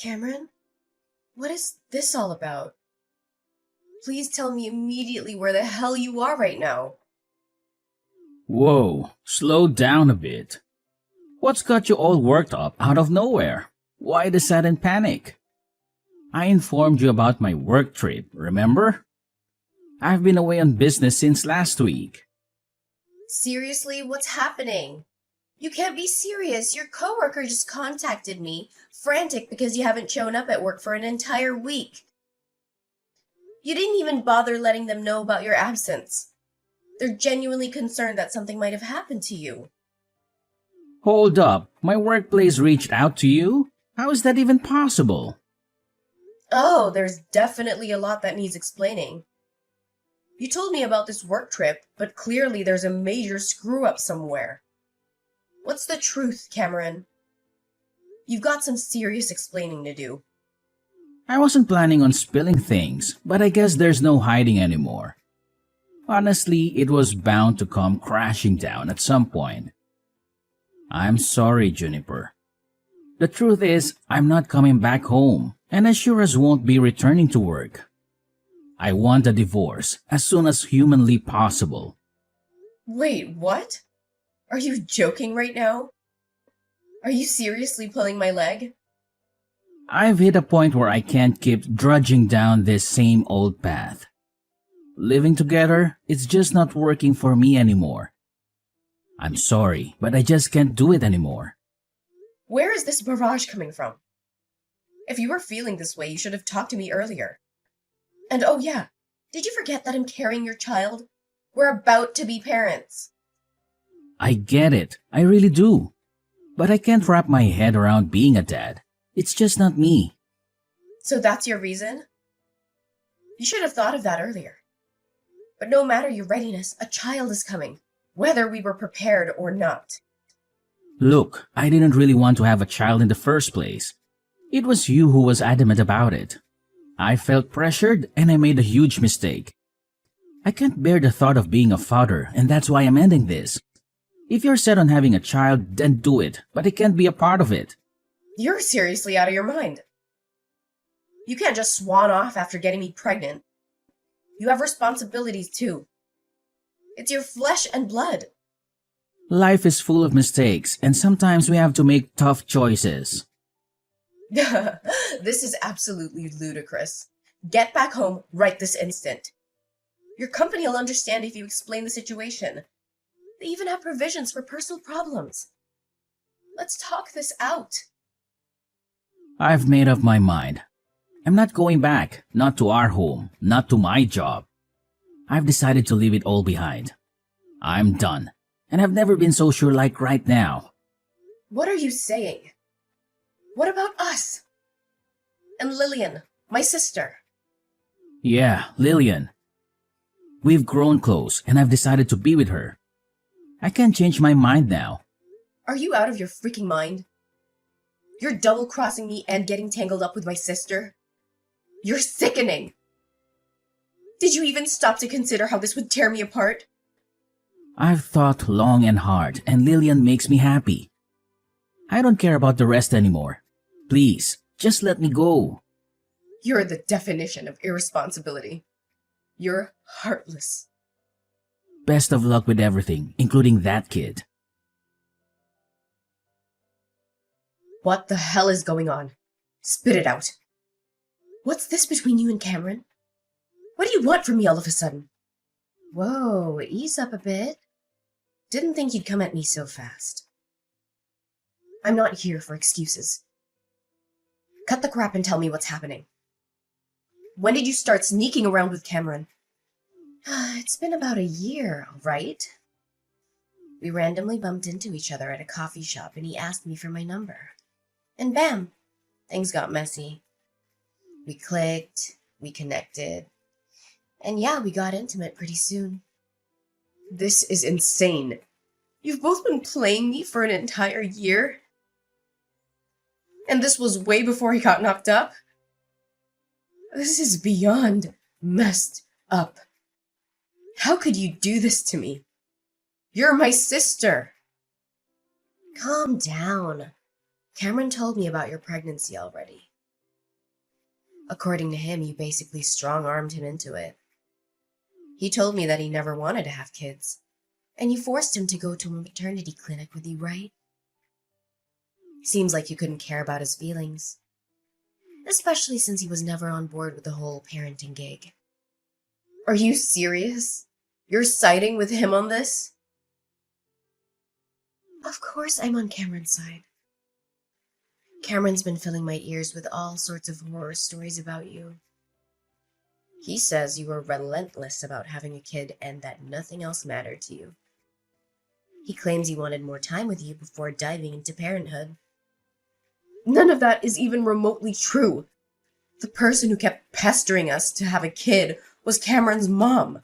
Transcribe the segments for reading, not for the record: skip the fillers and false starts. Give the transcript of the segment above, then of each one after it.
Cameron, what is this all about? Please tell me immediately where the hell you are right now. Whoa, slow down a bit. What's got you all worked up out of nowhere? Why the sudden panic? I informed you about my work trip, remember? I've been away on business since last week. Seriously, what's happening? You can't be serious. Your coworker just contacted me, frantic because you haven't shown up at work for an entire week. You didn't even bother letting them know about your absence. They're genuinely concerned that something might have happened to you. Hold up, my workplace reached out to you? How is that even possible? Oh, there's definitely a lot that needs explaining. You told me about this work trip, but clearly there's a major screw up somewhere. What's the truth, Cameron? You've got some serious explaining to do. I wasn't planning on spilling things, but I guess there's no hiding anymore. Honestly, it was bound to come crashing down at some point. I'm sorry, Juniper. The truth is, I'm not coming back home, and I sure as won't be returning to work. I want a divorce as soon as humanly possible. Wait, what? Are you joking right now? Are you seriously pulling my leg? I've hit a point where I can't keep drudging down this same old path. Living together, it's just not working for me anymore. I'm sorry, but I just can't do it anymore. Where is this barrage coming from? If you were feeling this way, you should have talked to me earlier. And oh yeah, did you forget that I'm carrying your child? We're about to be parents. I get it, I really do. But I can't wrap my head around being a dad. It's just not me. So that's your reason? You should have thought of that earlier. But no matter your readiness, a child is coming, whether we were prepared or not. Look, I didn't really want to have a child in the first place. It was you who was adamant about it. I felt pressured and I made a huge mistake. I can't bear the thought of being a father, and that's why I'm ending this. If you're set on having a child, then do it, but I can't be a part of it. You're seriously out of your mind. You can't just swan off after getting me pregnant. You have responsibilities too. It's your flesh and blood. Life is full of mistakes, and sometimes we have to make tough choices. This is absolutely ludicrous. Get back home right this instant. Your company will understand if you explain the situation. They even have provisions for personal problems. Let's talk this out. I've made up my mind. I'm not going back, not to our home, not to my job. I've decided to leave it all behind. I'm done, and I've never been so sure like right now. What are you saying? What about us? And Lillian, my sister? Yeah, Lillian. We've grown close, and I've decided to be with her. I can't change my mind now. Are you out of your freaking mind? You're double-crossing me and getting tangled up with my sister? You're sickening! Did you even stop to consider how this would tear me apart? I've thought long and hard, and Lillian makes me happy. I don't care about the rest anymore. Please, just let me go. You're the definition of irresponsibility. You're heartless. Best of luck with everything, including that kid. What the hell is going on? Spit it out. What's this between you and Cameron? What do you want from me all of a sudden? Whoa, ease up a bit. Didn't think you'd come at me so fast. I'm not here for excuses. Cut the crap and tell me what's happening. When did you start sneaking around with Cameron? It's been about a year, all right? We randomly bumped into each other at a coffee shop and he asked me for my number. And bam, things got messy. We clicked, we connected, and yeah, we got intimate pretty soon. This is insane. You've both been playing me for an entire year? And this was way before he got knocked up? This is beyond messed up. How could you do this to me? You're my sister. Calm down. Cameron told me about your pregnancy already. According to him, you basically strong-armed him into it. He told me that he never wanted to have kids, and you forced him to go to a maternity clinic with you, right? Seems like you couldn't care about his feelings, especially since he was never on board with the whole parenting gig. Are you serious? You're siding with him on this? Of course I'm on Cameron's side. Cameron's been filling my ears with all sorts of horror stories about you. He says you were relentless about having a kid and that nothing else mattered to you. He claims he wanted more time with you before diving into parenthood. None of that is even remotely true. The person who kept pestering us to have a kid was Cameron's mom.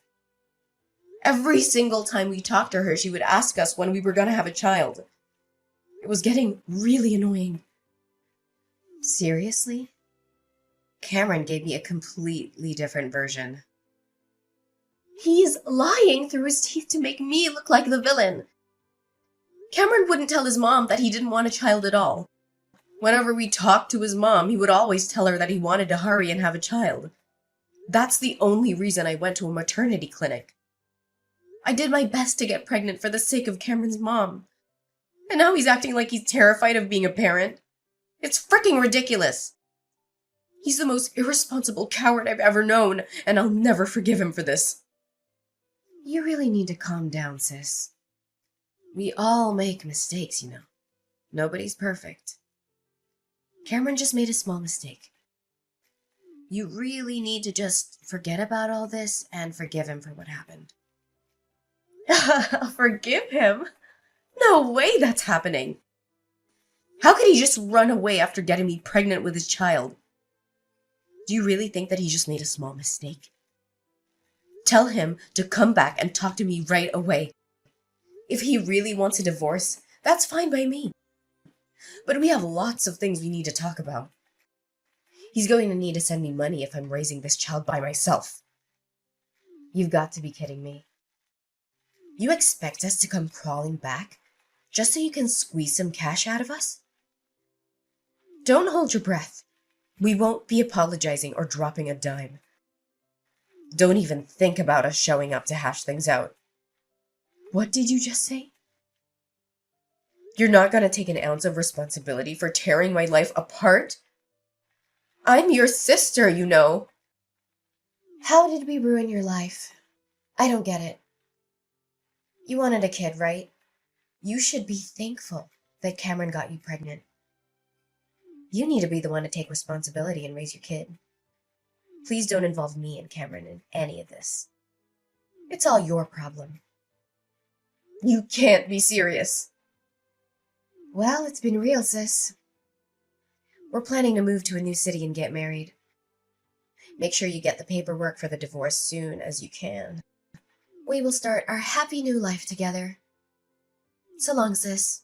Every single time we talked to her, she would ask us when we were going to have a child. It was getting really annoying. Seriously? Cameron gave me a completely different version. He's lying through his teeth to make me look like the villain. Cameron wouldn't tell his mom that he didn't want a child at all. Whenever we talked to his mom, he would always tell her that he wanted to hurry and have a child. That's the only reason I went to a maternity clinic. I did my best to get pregnant for the sake of Cameron's mom. And now he's acting like he's terrified of being a parent. It's freaking ridiculous. He's the most irresponsible coward I've ever known, and I'll never forgive him for this. You really need to calm down, sis. We all make mistakes, you know. Nobody's perfect. Cameron just made a small mistake. You really need to just forget about all this and forgive him for what happened. Forgive him? No way that's happening. How could he just run away after getting me pregnant with his child? Do you really think that he just made a small mistake? Tell him to come back and talk to me right away. If he really wants a divorce, that's fine by me. But we have lots of things we need to talk about. He's going to need to send me money if I'm raising this child by myself. You've got to be kidding me. You expect us to come crawling back just so you can squeeze some cash out of us? Don't hold your breath. We won't be apologizing or dropping a dime. Don't even think about us showing up to hash things out. What did you just say? You're not going to take an ounce of responsibility for tearing my life apart? I'm your sister, you know. How did we ruin your life? I don't get it. You wanted a kid, right? You should be thankful that Cameron got you pregnant. You need to be the one to take responsibility and raise your kid. Please don't involve me and Cameron in any of this. It's all your problem. You can't be serious. Well, it's been real, sis. We're planning to move to a new city and get married. Make sure you get the paperwork for the divorce soon as you can. We will start our happy new life together. So long, sis.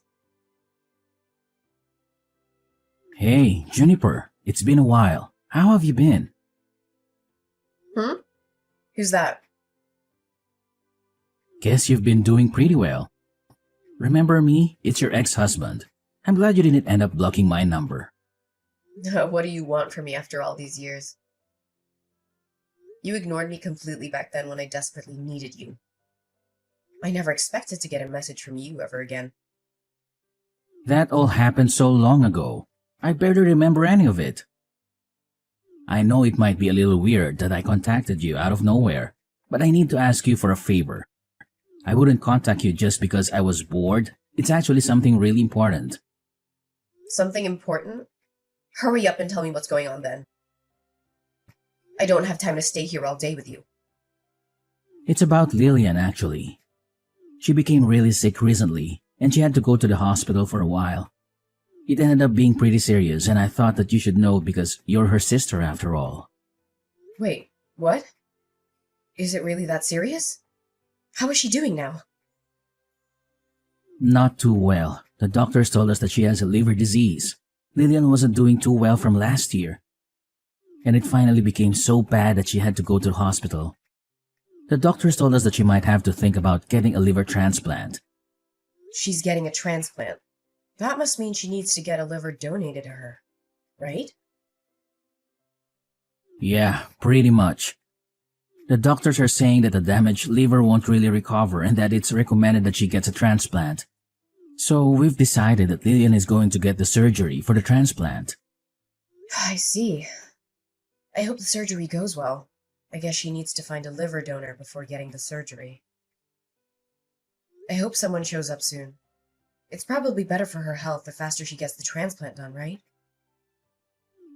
Hey, Juniper, it's been a while. How have you been? Who's that? Guess you've been doing pretty well. Remember me? It's your ex-husband. I'm glad you didn't end up blocking my number. What do you want from me after all these years? You ignored me completely back then when I desperately needed you. I never expected to get a message from you ever again. That all happened so long ago. I barely remember any of it. I know it might be a little weird that I contacted you out of nowhere, but I need to ask you for a favor. I wouldn't contact you just because I was bored. It's actually something really important. Something important? Hurry up and tell me what's going on then. I don't have time to stay here all day with you. It's about Lillian, actually. She became really sick recently, and she had to go to the hospital for a while. It ended up being pretty serious, and I thought that you should know because you're her sister after all. Wait, what? Is it really that serious? How is she doing now? Not too well. The doctors told us that she has a liver disease. Lillian wasn't doing too well from last year. And it finally became so bad that she had to go to the hospital. The doctors told us that she might have to think about getting a liver transplant. She's getting a transplant. That must mean she needs to get a liver donated to her, right? Yeah, pretty much. The doctors are saying that the damaged liver won't really recover and that it's recommended that she gets a transplant. So we've decided that Lillian is going to get the surgery for the transplant. I see. I hope the surgery goes well. I guess she needs to find a liver donor before getting the surgery. I hope someone shows up soon. It's probably better for her health the faster she gets the transplant done, right?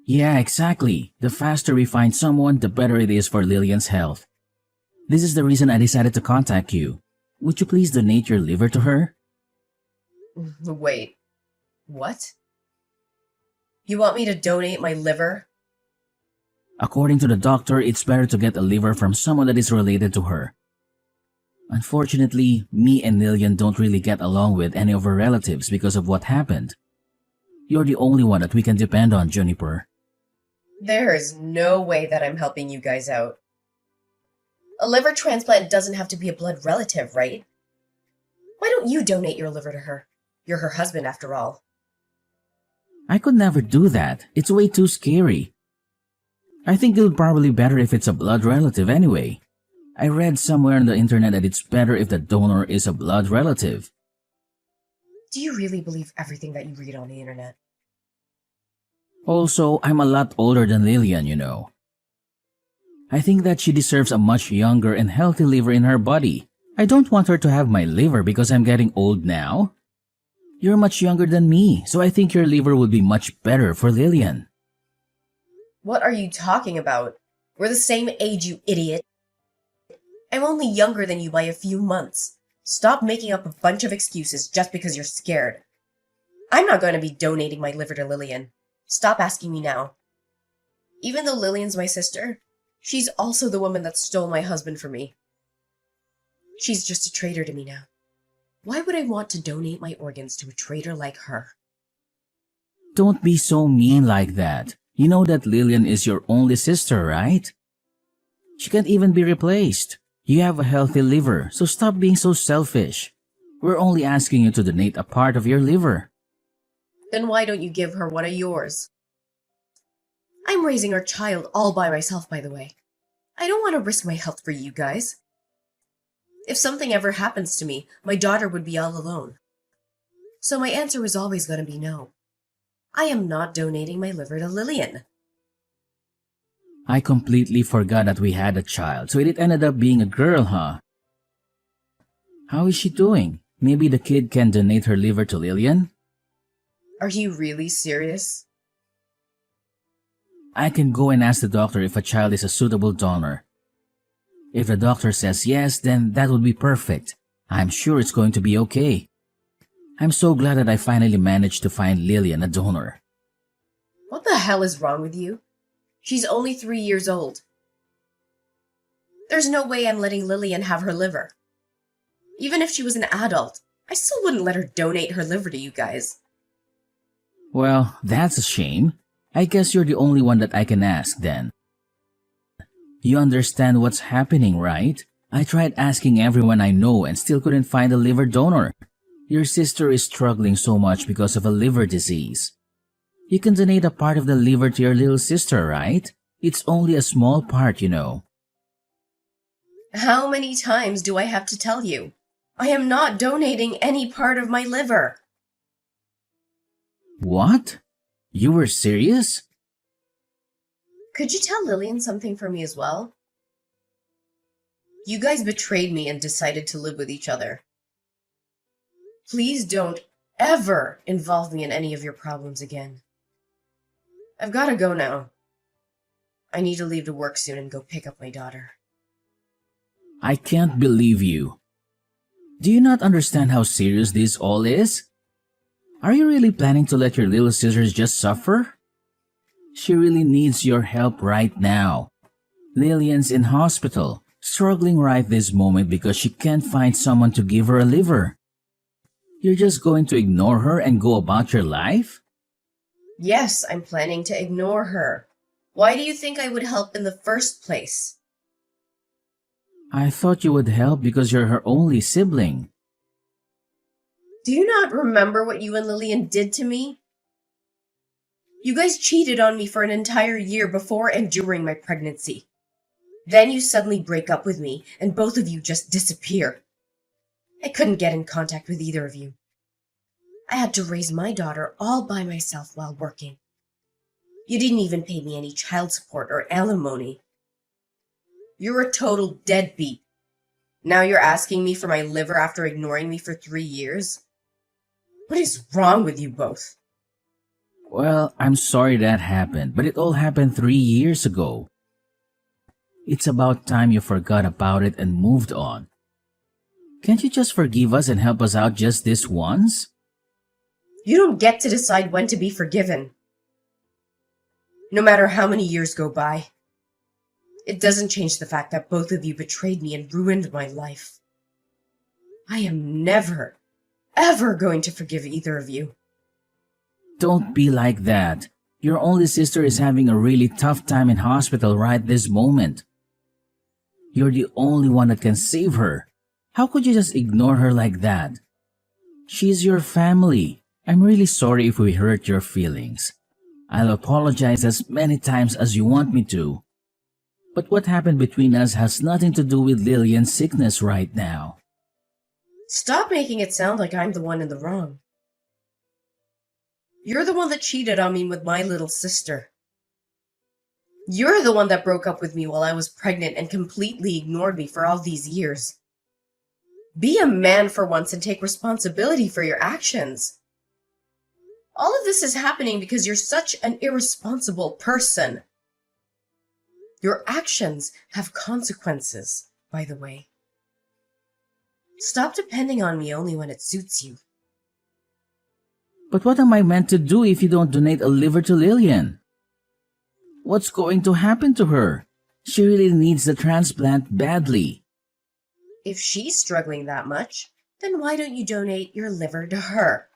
Yeah, exactly. The faster we find someone, the better it is for Lillian's health. This is the reason I decided to contact you. Would you please donate your liver to her? Wait, what? You want me to donate my liver? According to the doctor, it's better to get a liver from someone that is related to her. Unfortunately, me and Lillian don't really get along with any of her relatives because of what happened. You're the only one that we can depend on, Juniper. There is no way that I'm helping you guys out. A liver transplant doesn't have to be a blood relative, right? Why don't you donate your liver to her? You're her husband, after all. I could never do that. It's way too scary. I think it'll probably be better if it's a blood relative anyway. I read somewhere on the internet that it's better if the donor is a blood relative. Do you really believe everything that you read on the internet? Also, I'm a lot older than Lillian, you know. I think that she deserves a much younger and healthy liver in her body. I don't want her to have my liver because I'm getting old now. You're much younger than me, so I think your liver would be much better for Lillian. What are you talking about? We're the same age, you idiot. I'm only younger than you by a few months. Stop making up a bunch of excuses just because you're scared. I'm not going to be donating my liver to Lillian. Stop asking me now. Even though Lillian's my sister, she's also the woman that stole my husband from me. She's just a traitor to me now. Why would I want to donate my organs to a traitor like her? Don't be so mean like that. You know that Lillian is your only sister, right? She can't even be replaced. You have a healthy liver, so stop being so selfish. We're only asking you to donate a part of your liver. Then why don't you give her one of yours? I'm raising our child all by myself, by the way. I don't want to risk my health for you guys. If something ever happens to me, my daughter would be all alone. So my answer is always going to be no. I am not donating my liver to Lillian. I completely forgot that we had a child, so it ended up being a girl, huh? How is she doing? Maybe the kid can donate her liver to Lillian? Are you really serious? I can go and ask the doctor if a child is a suitable donor. If the doctor says yes, then that would be perfect. I'm sure it's going to be okay. I'm so glad that I finally managed to find Lillian a donor. What the hell is wrong with you? She's only 3 years old. There's no way I'm letting Lillian have her liver. Even if she was an adult, I still wouldn't let her donate her liver to you guys. Well, that's a shame. I guess you're the only one that I can ask then. You understand what's happening, right? I tried asking everyone I know and still couldn't find a liver donor. Your sister is struggling so much because of a liver disease. You can donate a part of the liver to your little sister, right? It's only a small part, you know. How many times do I have to tell you? I am not donating any part of my liver. What? You were serious? Could you tell Lillian something for me as well? You guys betrayed me and decided to live with each other. Please don't ever involve me in any of your problems again. I've got to go now. I need to leave to work soon and go pick up my daughter. I can't believe you. Do you not understand how serious this all is? Are you really planning to let your little sisters just suffer? She really needs your help right now. Lillian's in hospital, struggling right this moment because she can't find someone to give her a liver. You're just going to ignore her and go about your life? Yes, I'm planning to ignore her. Why do you think I would help in the first place? I thought you would help because you're her only sibling. Do you not remember what you and Lillian did to me? You guys cheated on me for an entire year before and during my pregnancy. Then you suddenly break up with me, and both of you just disappear. I couldn't get in contact with either of you. I had to raise my daughter all by myself while working. You didn't even pay me any child support or alimony. You're a total deadbeat. Now you're asking me for my liver after ignoring me for 3 years? What is wrong with you both? Well, I'm sorry that happened, but it all happened 3 years ago. It's about time you forgot about it and moved on. Can't you just forgive us and help us out just this once? You don't get to decide when to be forgiven. No matter how many years go by, it doesn't change the fact that both of you betrayed me and ruined my life. I am never, ever going to forgive either of you. Don't be like that. Your only sister is having a really tough time in hospital right this moment. You're the only one that can save her. How could you just ignore her like that? She's your family. I'm really sorry if we hurt your feelings. I'll apologize as many times as you want me to. But what happened between us has nothing to do with Lillian's sickness right now. Stop making it sound like I'm the one in the wrong. You're the one that cheated on me with my little sister. You're the one that broke up with me while I was pregnant and completely ignored me for all these years. Be a man for once and take responsibility for your actions. All of this is happening because you're such an irresponsible person. Your actions have consequences, by the way. Stop depending on me only when it suits you. But what am I meant to do if you don't donate a liver to Lillian? What's going to happen to her? She really needs the transplant badly. If she's struggling that much, then why don't you donate your liver to her?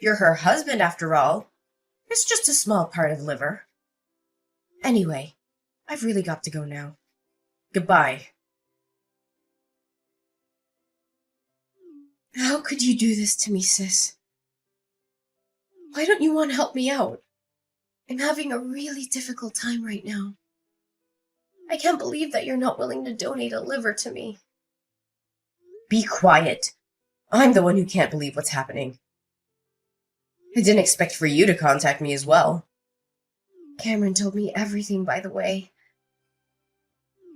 You're her husband, after all. It's just a small part of liver. Anyway, I've really got to go now. Goodbye. How could you do this to me, sis? Why don't you want to help me out? I'm having a really difficult time right now. I can't believe that you're not willing to donate a liver to me. Be quiet. I'm the one who can't believe what's happening. I didn't expect for you to contact me as well. Cameron told me everything, by the way.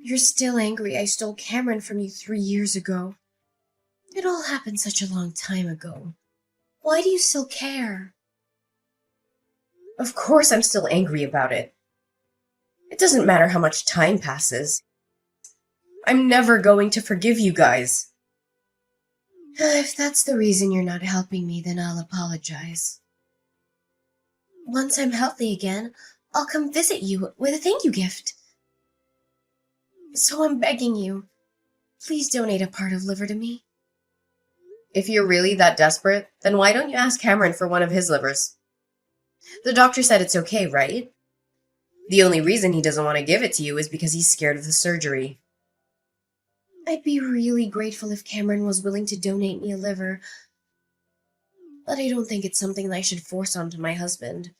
You're still angry I stole Cameron from you 3 years ago. It all happened such a long time ago. Why do you still care? Of course I'm still angry about it. It doesn't matter how much time passes. I'm never going to forgive you guys. If that's the reason you're not helping me, then I'll apologize. Once I'm healthy again, I'll come visit you with a thank you gift. So I'm begging you, please donate a part of liver to me. If you're really that desperate, then why don't you ask Cameron for one of his livers? The doctor said it's okay, right? The only reason he doesn't want to give it to you is because he's scared of the surgery. I'd be really grateful if Cameron was willing to donate me a liver, but I don't think it's something I should force onto my husband.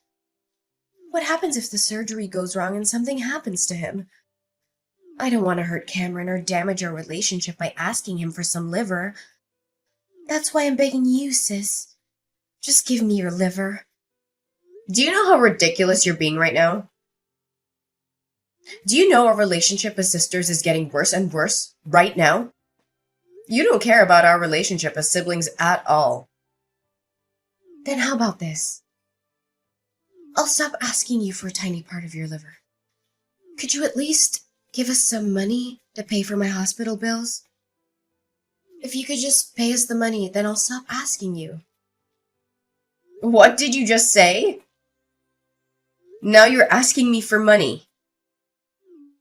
What happens if the surgery goes wrong and something happens to him? I don't want to hurt Cameron or damage our relationship by asking him for some liver. That's why I'm begging you, sis. Just give me your liver. Do you know how ridiculous you're being right now? Do you know our relationship as sisters is getting worse and worse right now? You don't care about our relationship as siblings at all. Then how about this? I'll stop asking you for a tiny part of your liver. Could you at least give us some money to pay for my hospital bills? If you could just pay us the money, then I'll stop asking you. What did you just say? Now you're asking me for money.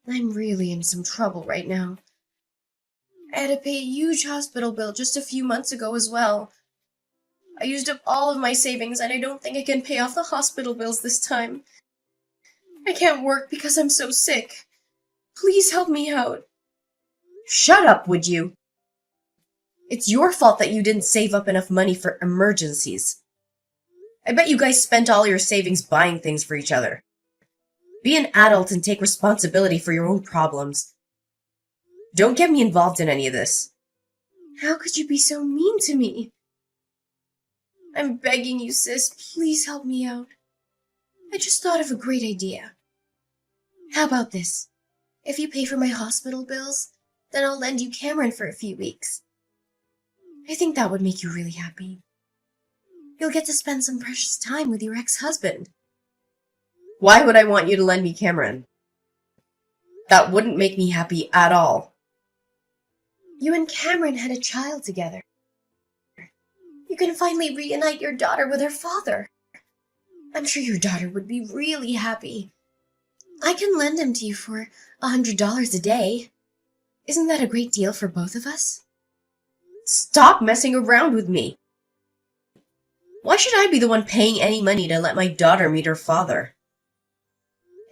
I'm really in some trouble right now. I had to pay a huge hospital bill just a few months ago as well. I used up all of my savings and I don't think I can pay off the hospital bills this time. I can't work because I'm so sick. Please help me out. Shut up, would you? It's your fault that you didn't save up enough money for emergencies. I bet you guys spent all your savings buying things for each other. Be an adult and take responsibility for your own problems. Don't get me involved in any of this. How could you be so mean to me? I'm begging you, sis, please help me out. I just thought of a great idea. How about this? If you pay for my hospital bills, then I'll lend you Cameron for a few weeks. I think that would make you really happy. You'll get to spend some precious time with your ex-husband. Why would I want you to lend me Cameron? That wouldn't make me happy at all. You and Cameron had a child together. You can finally reunite your daughter with her father. I'm sure your daughter would be really happy. I can lend him to you for $100 a day. Isn't that a great deal for both of us? Stop messing around with me. Why should I be the one paying any money to let my daughter meet her father?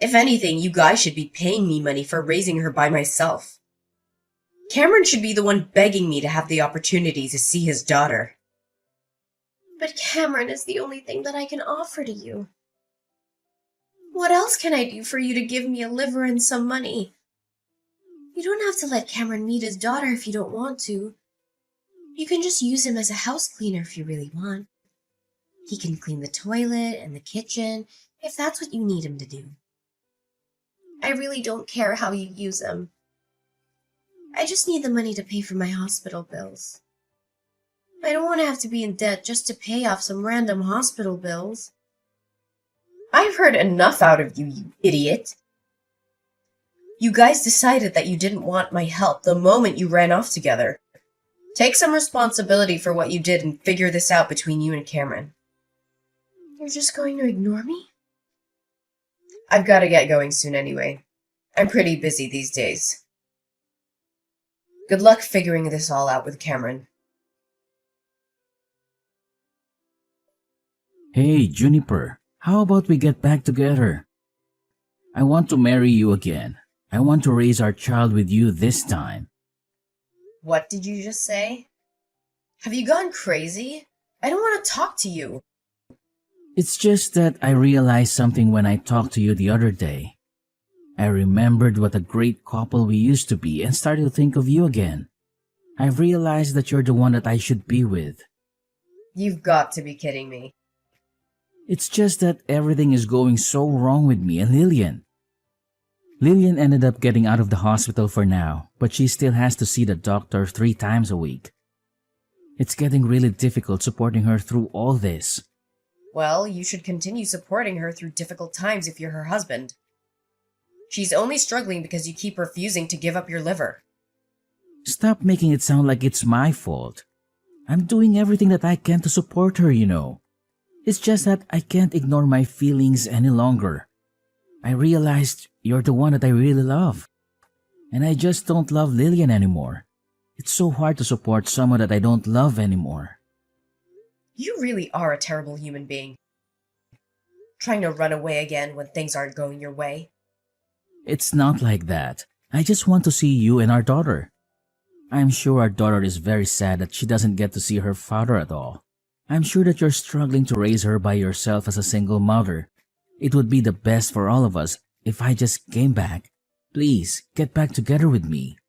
If anything, you guys should be paying me money for raising her by myself. Cameron should be the one begging me to have the opportunity to see his daughter. But Cameron is the only thing that I can offer to you. What else can I do for you to give me a liver and some money? You don't have to let Cameron meet his daughter if you don't want to. You can just use him as a house cleaner if you really want. He can clean the toilet and the kitchen if that's what you need him to do. I really don't care how you use him. I just need the money to pay for my hospital bills. I don't want to have to be in debt just to pay off some random hospital bills. I've heard enough out of you, you idiot. You guys decided that you didn't want my help the moment you ran off together. Take some responsibility for what you did and figure this out between you and Cameron. You're just going to ignore me? I've got to get going soon anyway. I'm pretty busy these days. Good luck figuring this all out with Cameron. Hey, Juniper, how about we get back together? I want to marry you again. I want to raise our child with you this time. What did you just say? Have you gone crazy? I don't want to talk to you. It's just that I realized something when I talked to you the other day. I remembered what a great couple we used to be and started to think of you again. I've realized that you're the one that I should be with. You've got to be kidding me. It's just that everything is going so wrong with me and Lillian. Lillian ended up getting out of the hospital for now, but she still has to see the doctor 3 times a week. It's getting really difficult supporting her through all this. Well, you should continue supporting her through difficult times if you're her husband. She's only struggling because you keep refusing to give up your liver. Stop making it sound like it's my fault. I'm doing everything that I can to support her, you know. It's just that I can't ignore my feelings any longer. I realized you're the one that I really love. And I just don't love Lillian anymore. It's so hard to support someone that I don't love anymore. You really are a terrible human being. Trying to run away again when things aren't going your way. It's not like that. I just want to see you and our daughter. I'm sure our daughter is very sad that she doesn't get to see her father at all. I'm sure that you're struggling to raise her by yourself as a single mother. It would be the best for all of us if I just came back. Please, get back together with me.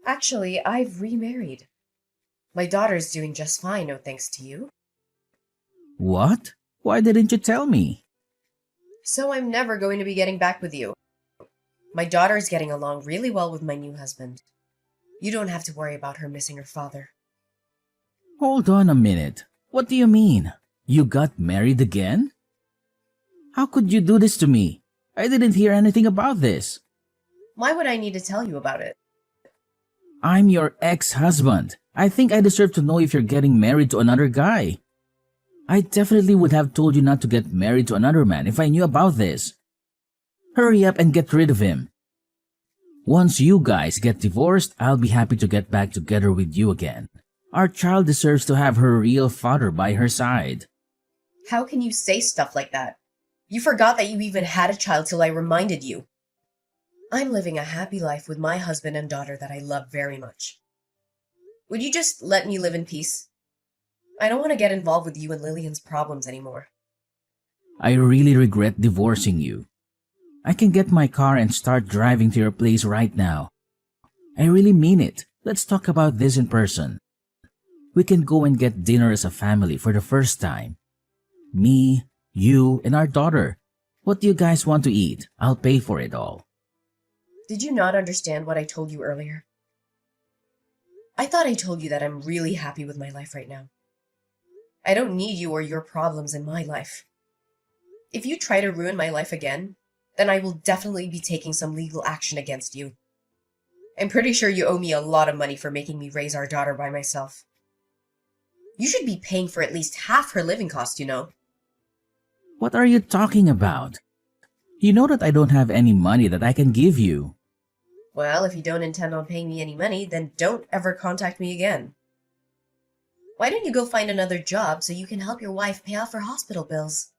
Actually, I've remarried. My daughter's doing just fine, no thanks to you. What? Why didn't you tell me? So I'm never going to be getting back with you. My daughter's getting along really well with my new husband. You don't have to worry about her missing her father. Hold on a minute. What do you mean? You got married again? How could you do this to me? I didn't hear anything about this. Why would I need to tell you about it? I'm your ex-husband. I think I deserve to know if you're getting married to another guy. I definitely would have told you not to get married to another man if I knew about this. Hurry up and get rid of him. Once you guys get divorced, I'll be happy to get back together with you again. Our child deserves to have her real father by her side. How can you say stuff like that? You forgot that you even had a child till I reminded you. I'm living a happy life with my husband and daughter that I love very much. Would you just let me live in peace? I don't want to get involved with you and Lillian's problems anymore. I really regret divorcing you. I can get my car and start driving to your place right now. I really mean it. Let's talk about this in person. We can go and get dinner as a family for the first time. Me, you, and our daughter. What do you guys want to eat? I'll pay for it all. Did you not understand what I told you earlier? I thought I told you that I'm really happy with my life right now. I don't need you or your problems in my life. If you try to ruin my life again, then I will definitely be taking some legal action against you. I'm pretty sure you owe me a lot of money for making me raise our daughter by myself. You should be paying for at least half her living costs, you know. What are you talking about? You know that I don't have any money that I can give you. Well, if you don't intend on paying me any money, then don't ever contact me again. Why don't you go find another job so you can help your wife pay off her hospital bills?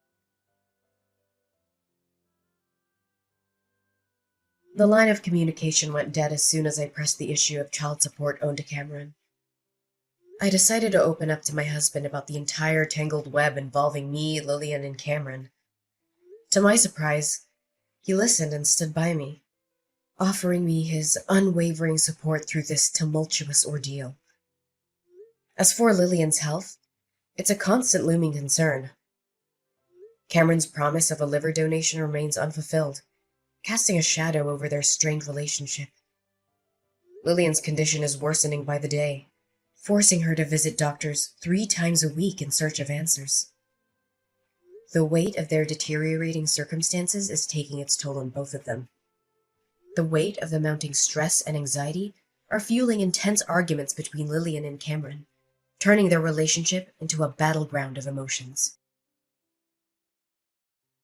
The line of communication went dead as soon as I pressed the issue of child support owed to Cameron. I decided to open up to my husband about the entire tangled web involving me, Lillian, and Cameron. To my surprise, he listened and stood by me, offering me his unwavering support through this tumultuous ordeal. As for Lillian's health, it's a constant looming concern. Cameron's promise of a liver donation remains unfulfilled, casting a shadow over their strained relationship. Lillian's condition is worsening by the day, forcing her to visit doctors 3 times a week in search of answers. The weight of their deteriorating circumstances is taking its toll on both of them. The weight of the mounting stress and anxiety are fueling intense arguments between Lillian and Cameron, turning their relationship into a battleground of emotions.